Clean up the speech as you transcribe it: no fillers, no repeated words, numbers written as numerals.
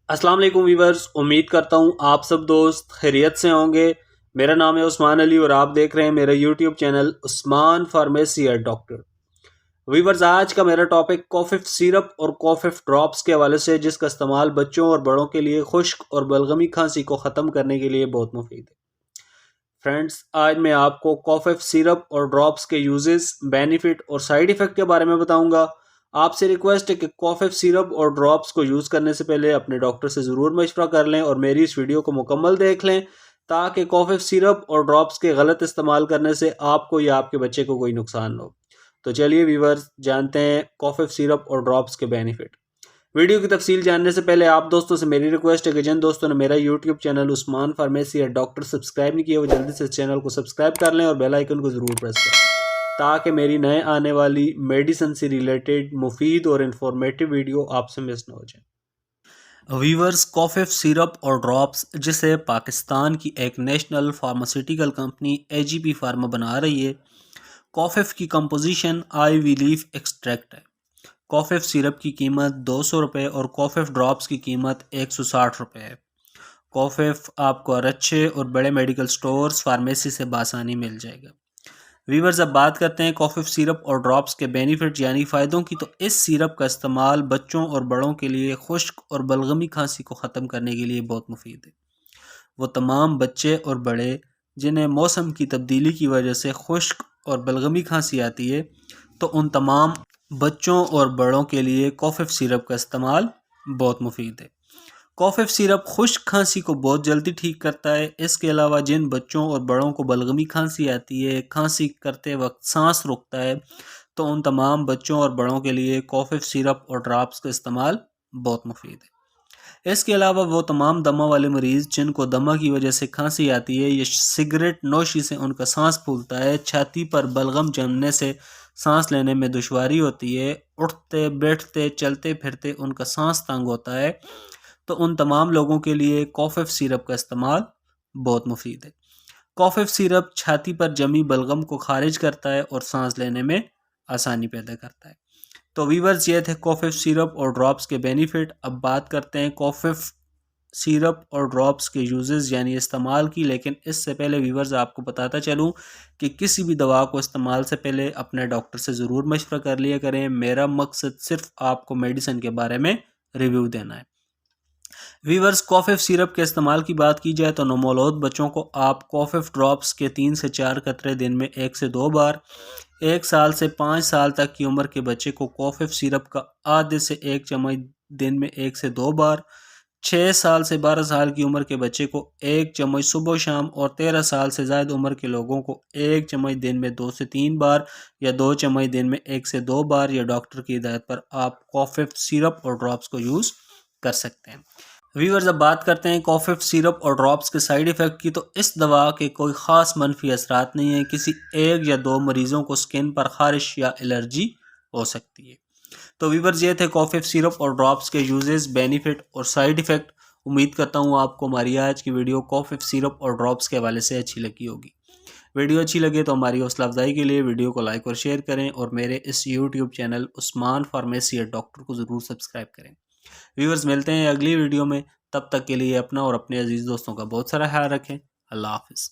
अस्सलाम वालेकुम वीवर्स, उम्मीद करता हूँ आप सब दोस्त खैरियत से होंगे। मेरा नाम है उस्मान अली और आप देख रहे हैं मेरा YouTube channel Usman pharmacy at doctor. Viewers, आज का मेरा टॉपिक कॉफिफ सिरप और कॉफिफ ड्रॉप्स के हवाले से, जिसका इस्तेमाल बच्चों और बड़ों के लिए खुश्क और बलगमी खांसी को ख़त्म करने के लिए बहुत मुफीद है। फ्रेंड्स, आज मैं आपको कॉफिफ सिरप और ड्रॉप्स के यूजेस, बेनिफिट और साइड इफ़ेक्ट के बारे में बताऊंगा। आपसे रिक्वेस्ट है कि कॉफिफ सिरप और ड्रॉप्स को यूज़ करने से पहले अपने डॉक्टर से ज़रूर मशवरा कर लें और मेरी इस वीडियो को मुकम्मल देख लें, ताकि कॉफिफ सिरप और ड्रॉप्स के गलत इस्तेमाल करने से आपको या आपके बच्चे को कोई नुकसान न हो। तो चलिए वीवर्स, जानते हैं कॉफिफ सिरप और ड्रॉप्स के बेनिफिट। वीडियो की तफसील जानने से पहले आप दोस्तों से मेरी रिक्वेस्ट है कि जिन दोस्तों ने मेरा YouTube channel Usman pharmacy at doctor subscribe नहीं किया, वो जल्दी से इस चैनल को सब्सक्राइब कर लें और बेल आइकन को ज़रूर प्रेस करें, ताकि मेरी नए आने वाली मेडिसिन से रिलेटेड मुफीद और इन्फॉर्मेटिव वीडियो आपसे मिस न हो जाए। वीवर्स, कॉफिफ सिरप और ड्रॉप्स, जिसे पाकिस्तान की एक national pharmaceutical company AGP pharma बना रही है, कॉफिफ की कंपोजिशन आईवी लीफ एक्सट्रैक्ट है। कॉफिफ सिरप की कीमत 200 रुपये और कॉफिफ ड्रॉप्स की कीमत 160 रुपये है। कॉफिफ आपको अच्छे और बड़े मेडिकल स्टोर्स, फार्मेसी से बासानी मिल जाएगा। वीवर्स, अब बात करते हैं कॉफिफ सिरप और ड्रॉप्स के बेनिफिट यानी फ़ायदों की। तो इस सिरप का इस्तेमाल बच्चों और बड़ों के लिए खुश्क और बलगमी खांसी को ख़त्म करने के लिए बहुत मुफीद है। वो तमाम बच्चे और बड़े जिन्हें मौसम की तब्दीली की वजह से खुश्क और बलगमी खांसी आती है, तो उन तमाम बच्चों और बड़ों के लिए कॉफिफ सिरप का इस्तेमाल बहुत मुफीद है। कॉफिफ सिरप खुश्क खांसी को बहुत जल्दी ठीक करता है। इसके अलावा जिन बच्चों और बड़ों को बलगमी खांसी आती है, खांसी करते वक्त सांस रुकता है, तो उन तमाम बच्चों और बड़ों के लिए कॉफिफ सिरप और ड्रॉप्स का इस्तेमाल बहुत मुफीद है। इसके अलावा वो तमाम दमा वाले मरीज़ जिनको दमा की वजह से खांसी आती है या सिगरेट नोशी से उनका सांस फूलता है, छाती पर बलगम जमने से सांस लेने में दुश्वारी होती है, उठते बैठते चलते फिरते उनका सांस तंग होता है, तो उन तमाम लोगों के लिए कॉफिफ सिरप का इस्तेमाल बहुत मुफीद है। कॉफिफ सिरप छाती पर जमी बलगम को खारिज करता है और सांस लेने में आसानी पैदा करता है। तो वीवर्स, ये थे कॉफिफ सिरप और ड्रॉप्स के बेनिफिट। अब बात करते हैं कॉफिफ सिरप और ड्रॉप्स के यूजेस यानी इस्तेमाल की। लेकिन इससे पहले वीवर्स, आपको बताता चलूं कि किसी भी दवा को इस्तेमाल से पहले अपने डॉक्टर से ज़रूर मशवरा कर लिया करें। मेरा मकसद सिर्फ आपको मेडिसिन के बारे में रिव्यू देना है। वीवर्स, कॉफिफ सिरप के इस्तेमाल की बात की जाए तो नवमौलूद बच्चों को आप कॉफिफ ड्रॉप्स के 3 से 4 कतरे दिन में 1 से 2 बार, 1 साल से 5 साल तक की उम्र के बच्चे को कॉफिफ सिरप का आधे से 1 चम्मच दिन में 1 से 2 बार, 6 साल से 12 साल की उम्र के बच्चे को 1 चम्मच सुबह शाम और 13 साल से ज़्यादा उम्र के लोगों को 1 चम्मच दिन में 2 से 3 बार या 2 चम्मच दिन में 1 से 2 बार या डॉक्टर की हिदायत पर आप कॉफिफ सिरप और ड्रॉप्स को यूज़ कर सकते हैं। वीवर्स, अब बात करते हैं कॉफिफ सिरप और ड्रॉप्स के साइड इफ़ेक्ट की। तो इस दवा के कोई ख़ास मनफी असरात नहीं है। किसी 1 या 2 मरीज़ों को स्किन पर खारिश या एलर्जी हो सकती है। तो वीवर्स, ये थे कॉफिफ सिरप और ड्रॉप्स के यूजेस, बेनिफिट और साइड इफ़ेक्ट। उम्मीद करता हूँ आपको हमारी आज की वीडियो कॉफिफ सिरप और ड्रॉप्स के हवाले से अच्छी लगी होगी। वीडियो अच्छी लगे तो हमारी हौसला अफजाई के लिए वीडियो को लाइक और शेयर करें और मेरे इस YouTube channel Usman pharmacy at doctor को ज़रूर सब्सक्राइब करें। व्यूअर्स, मिलते हैं अगली वीडियो में। तब तक के लिए अपना और अपने अजीज़ दोस्तों का बहुत सारा ख्याल रखें। अल्लाह हाफिज़।